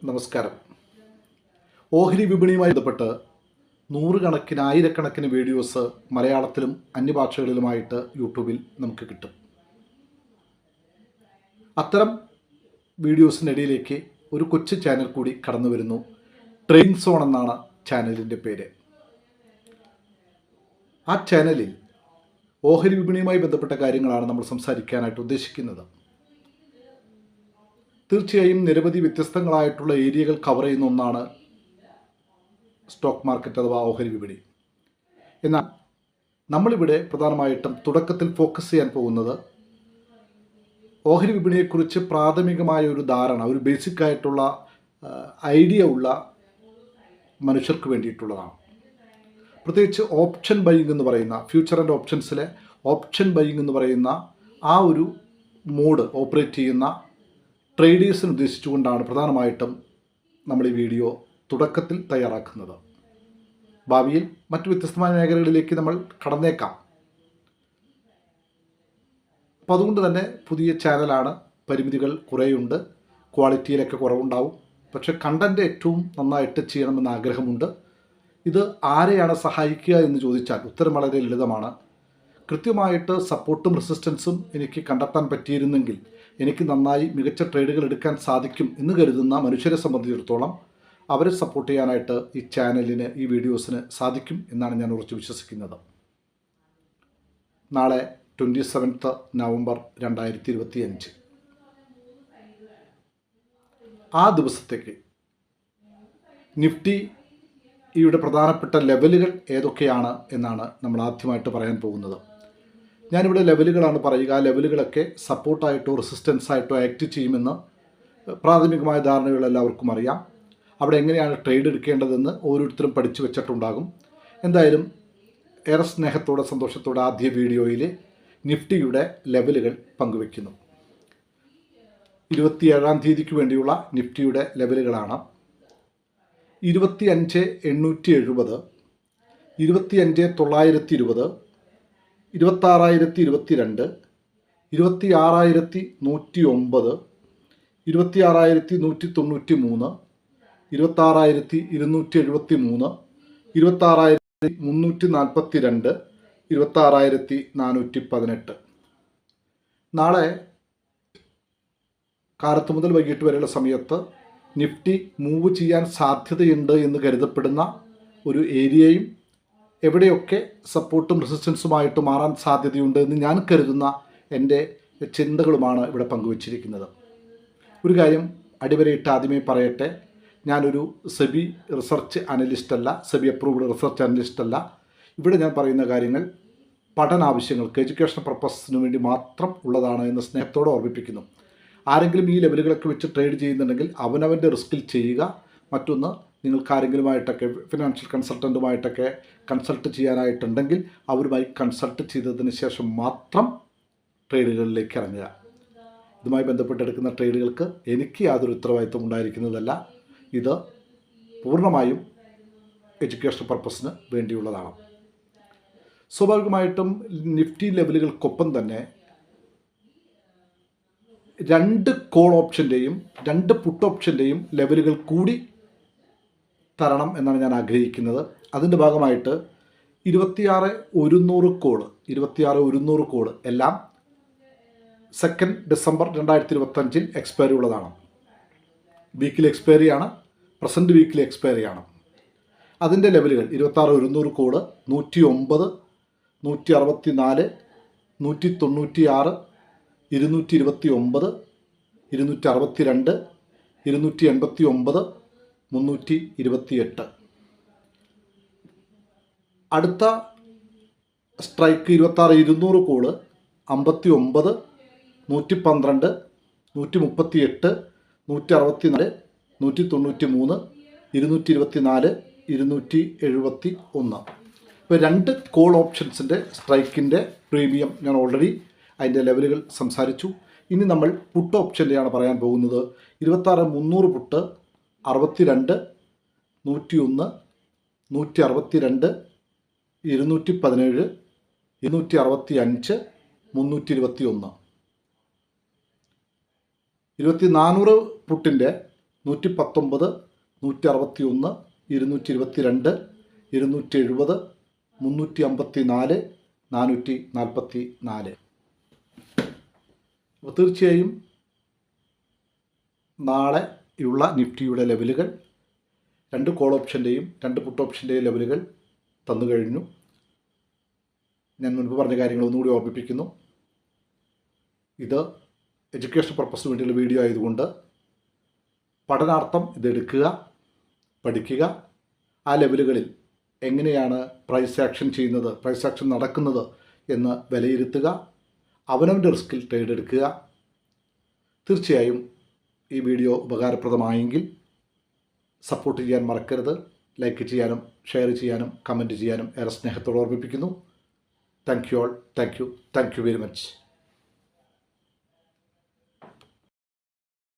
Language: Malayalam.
നമസ്കാരം. ഓഹരി വിപണിയുമായി ബന്ധപ്പെട്ട് നൂറുകണക്കിന് ആയിരക്കണക്കിന് വീഡിയോസ് മലയാളത്തിലും അന്യഭാഷകളിലുമായിട്ട് യൂട്യൂബിൽ നമുക്ക് കിട്ടും. അത്തരം വീഡിയോസിനിടയിലേക്ക് ഒരു കൊച്ചു ചാനൽ കൂടി കടന്നു വരുന്നു. ട്രേഡിംഗ് സോൺ എന്നാണ് ചാനലിൻ്റെ പേര്. ആ ചാനലിൽ ഓഹരി വിപണിയുമായി ബന്ധപ്പെട്ട കാര്യങ്ങളാണ് നമ്മൾ സംസാരിക്കാനായിട്ട് ഉദ്ദേശിക്കുന്നത്. തീർച്ചയായും നിരവധി വ്യത്യസ്തങ്ങളായിട്ടുള്ള ഏരിയകൾ കവർ ചെയ്യുന്ന ഒന്നാണ് സ്റ്റോക്ക് മാർക്കറ്റ് അഥവാ ഓഹരി വിപണി. എന്നാൽ നമ്മളിവിടെ പ്രധാനമായിട്ടും തുടക്കത്തിൽ ഫോക്കസ് ചെയ്യാൻ പോകുന്നത് ഓഹരി വിപണിയെക്കുറിച്ച് പ്രാഥമികമായ ഒരു ധാരണ, ഒരു ബേസിക് ആയിട്ടുള്ള ഐഡിയ ഉള്ള മനുഷ്യർക്ക് വേണ്ടിയിട്ടുള്ളതാണ്. പ്രത്യേകിച്ച് ഓപ്ഷൻ ബൈയിങ് എന്ന് പറയുന്ന, ഫ്യൂച്ചർ ആൻഡ് ഓപ്ഷൻസിലെ ഓപ്ഷൻ ബൈയിങ് എന്ന് പറയുന്ന ആ ഒരു മോഡ് ഓപ്പറേറ്റ് ചെയ്യുന്ന ട്രേഡേഴ്സിന് ഉദ്ദേശിച്ചുകൊണ്ടാണ് പ്രധാനമായിട്ടും നമ്മൾ ഈ വീഡിയോ തുടക്കത്തിൽ തയ്യാറാക്കുന്നത്. ഭാവിയിൽ മറ്റു വ്യത്യസ്തമായ മേഖലകളിലേക്ക് നമ്മൾ കടന്നേക്കാം. അപ്പോൾ അതുകൊണ്ട് തന്നെ പുതിയ ചാനലാണ്, പരിമിതികൾ കുറേയുണ്ട്, ക്വാളിറ്റിയിലൊക്കെ കുറവുണ്ടാവും. പക്ഷേ കണ്ടൻറ്റ് ഏറ്റവും നന്നായിട്ട് ചെയ്യണമെന്ന് ആഗ്രഹമുണ്ട്. ഇത് ആരെയാണ് സഹായിക്കുക എന്ന് ചോദിച്ചാൽ ഉത്തരം വളരെ ലളിതമാണ്. കൃത്യമായിട്ട് സപ്പോർട്ടും റെസിസ്റ്റൻസും എനിക്ക് കണ്ടെത്താൻ പറ്റിയിരുന്നെങ്കിൽ എനിക്ക് നന്നായി മികച്ച ട്രേഡുകൾ എടുക്കാൻ സാധിക്കും എന്ന് കരുതുന്ന മനുഷ്യരെ സംബന്ധിച്ചിടത്തോളം അവരെ സപ്പോർട്ട് ചെയ്യാനായിട്ട് ഈ ചാനലിന്, ഈ വീഡിയോസിന് സാധിക്കും എന്നാണ് ഞാൻ ഉറച്ചു വിശ്വസിക്കുന്നത്. നാളെ 27 നവംബർ 2025 ആ ദിവസത്തേക്ക് നിഫ്റ്റിയുടെ പ്രധാനപ്പെട്ട ലെവലുകൾ ഏതൊക്കെയാണ് എന്നാണ് നമ്മൾ ആദ്യമായിട്ട് പറയാൻ പോകുന്നത്. ഞാനിവിടെ ലെവലുകളാണ് പറയുക. ആ ലെവലുകളൊക്കെ സപ്പോർട്ടായിട്ടോ റെസിസ്റ്റൻസായിട്ടോ ആക്ട് ചെയ്യുമെന്ന് പ്രാഥമികമായ ധാരണകൾ എല്ലാവർക്കും അറിയാം. അവിടെ എങ്ങനെയാണ് ട്രേഡ് എടുക്കേണ്ടതെന്ന് ഓരോരുത്തരും പഠിച്ചു വെച്ചിട്ടുണ്ടാകും. എന്തായാലും ഏറെ സ്നേഹത്തോടെ സന്തോഷത്തോടെ ആദ്യ വീഡിയോയിൽ നിഫ്റ്റിയുടെ ലെവലുകൾ പങ്കുവയ്ക്കുന്നു. 27-ാം തീയതിക്ക് വേണ്ടിയുള്ള നിഫ്റ്റിയുടെ ലെവലുകളാണ് 25,870, 25,920, 26,022, 26,109, 26,193, 26,273, 26,342, 26,418. നാളെ കാലത്ത് മുതൽ വൈകിട്ട് വരെയുള്ള സമയത്ത് നിഫ്റ്റി മൂവ് ചെയ്യാൻ സാധ്യതയുണ്ട് എന്ന് കരുതപ്പെടുന്ന ഒരു ഏരിയയും എവിടെയൊക്കെ സപ്പോർട്ടും റെസിസ്റ്റൻസുമായിട്ട് മാറാൻ സാധ്യതയുണ്ട് എന്ന് ഞാൻ കരുതുന്ന എൻ്റെ ചിന്തകളുമാണ് ഇവിടെ പങ്കുവച്ചിരിക്കുന്നത്. ഒരു കാര്യം അടിവരയിട്ട് ആദ്യമേ പറയട്ടെ, ഞാനൊരു സെബി റിസർച്ച് അനലിസ്റ്റ് അല്ല, സെബി അപ്രൂവ്ഡ് റിസർച്ച് അനലിസ്റ്റ് അല്ല. ഇവിടെ ഞാൻ പറയുന്ന കാര്യങ്ങൾ പഠനാവശ്യങ്ങൾക്ക്, എഡ്യൂക്കേഷൻ പർപ്പസിന് വേണ്ടി മാത്രം ഉള്ളതാണ് എന്ന് സ്നേഹത്തോടെ ഓർമ്മിപ്പിക്കുന്നു. ആരെങ്കിലും ഈ ലെവലുകളൊക്കെ വെച്ച് ട്രേഡ് ചെയ്യുന്നുണ്ടെങ്കിൽ അവനവൻ്റെ റിസ്കിൽ ചെയ്യുക. മറ്റൊന്ന്, നിങ്ങൾക്ക് ആരെങ്കിലുമായിട്ടൊക്കെ ഫിനാൻഷ്യൽ കൺസൾട്ടൻറ്റുമായിട്ടൊക്കെ കൺസൾട്ട് ചെയ്യാനായിട്ടുണ്ടെങ്കിൽ അവരുമായി കൺസൾട്ട് ചെയ്തതിന് ശേഷം മാത്രം ട്രേഡുകളിലേക്ക് ഇറങ്ങുക. ഇതുമായി ബന്ധപ്പെട്ടെടുക്കുന്ന ട്രേഡുകൾക്ക് എനിക്ക് യാതൊരു ഉത്തരവാദിത്വം ഉണ്ടായിരിക്കുന്നതല്ല. ഇത് പൂർണ്ണമായും എഡ്യൂക്കേഷൻ പർപ്പസിന് വേണ്ടിയുള്ളതാണ്. സ്വാഭാവികമായിട്ടും നിഫ്റ്റി ലെവലുകൾക്കൊപ്പം തന്നെ 2 കോൾ ഓപ്ഷൻ്റെയും 2 പുട്ട് ഓപ്ഷൻ്റെയും ലെവലുകൾ കൂടി തരണം എന്നാണ് ഞാൻ ആഗ്രഹിക്കുന്നത്. അതിൻ്റെ ഭാഗമായിട്ട് 26,100 കോള് എല്ലാം 2 ഡിസംബർ 2025 എക്സ്പയറി ഉള്ളതാണ്. വീക്കിലി എക്സ്പയറിയാണ്, പ്രസൻറ്റ് വീക്കിലി എക്സ്പയറിയാണ്. അതിൻ്റെ ലെവലുകൾ 26,100 കോള് 109, 164, 196, 229, 262, 289, 328. അടുത്ത സ്ട്രൈക്ക് 26,200 കോള് 59, 112, 138, 164, 193, 224, 271. ഇപ്പോൾ 2 കോൾ ഓപ്ഷൻസിൻ്റെ സ്ട്രൈക്കിൻ്റെ പ്രീമിയം ഞാൻ ഓൾറെഡി അതിൻ്റെ ലെവലുകൾ സംസാരിച്ചു. ഇനി നമ്മൾ പുട്ട് ഓപ്ഷൻ്റെയാണ് പറയാൻ പോകുന്നത്. 26,300 പുട്ട് 62, 101, 162, 217, 265, 321. 2400 പുട്ടിൻ്റെ 119, 161, 222, 270, 354, 444. അപ്പോൾ തീർച്ചയായും നാളെയുള്ള നിഫ്റ്റിയുടെ ലെവലുകൾ 2 കോൾ ഓപ്ഷൻ്റെയും 2 പുട്ട് ഓപ്ഷൻ്റെയും ലെവലുകൾ തന്നു കഴിഞ്ഞു. ഞാൻ മുൻപ് പറഞ്ഞ കാര്യങ്ങൾ ഒന്നുകൂടി ഓർമ്മിപ്പിക്കുന്നു. ഇത് എഡ്യൂക്കേഷൻ പർപ്പസിന് വേണ്ടിയുള്ള വീഡിയോ ആയതുകൊണ്ട് പഠനാർത്ഥം ഇതെടുക്കുക, പഠിക്കുക. ആ ലെവലുകളിൽ എങ്ങനെയാണ് പ്രൈസ് ആക്ഷൻ ചെയ്യുന്നത്, പ്രൈസ് ആക്ഷൻ നടക്കുന്നത് എന്ന് വിലയിരുത്തുക. അവനവൻ്റെ റിസ്കിൽ ട്രേഡ് എടുക്കുക. തീർച്ചയായും ഈ വീഡിയോ ഉപകാരപ്രദമായെങ്കിൽ സപ്പോർട്ട് ചെയ്യാൻ മറക്കരുത്. ലൈക്ക് ചെയ്യാനും ഷെയർ ചെയ്യാനും കമൻറ്റ് ചെയ്യാനും ഏറെ സ്നേഹത്തോടെ ഓർമ്മിപ്പിക്കുന്നു. Thank you all. Thank you very much.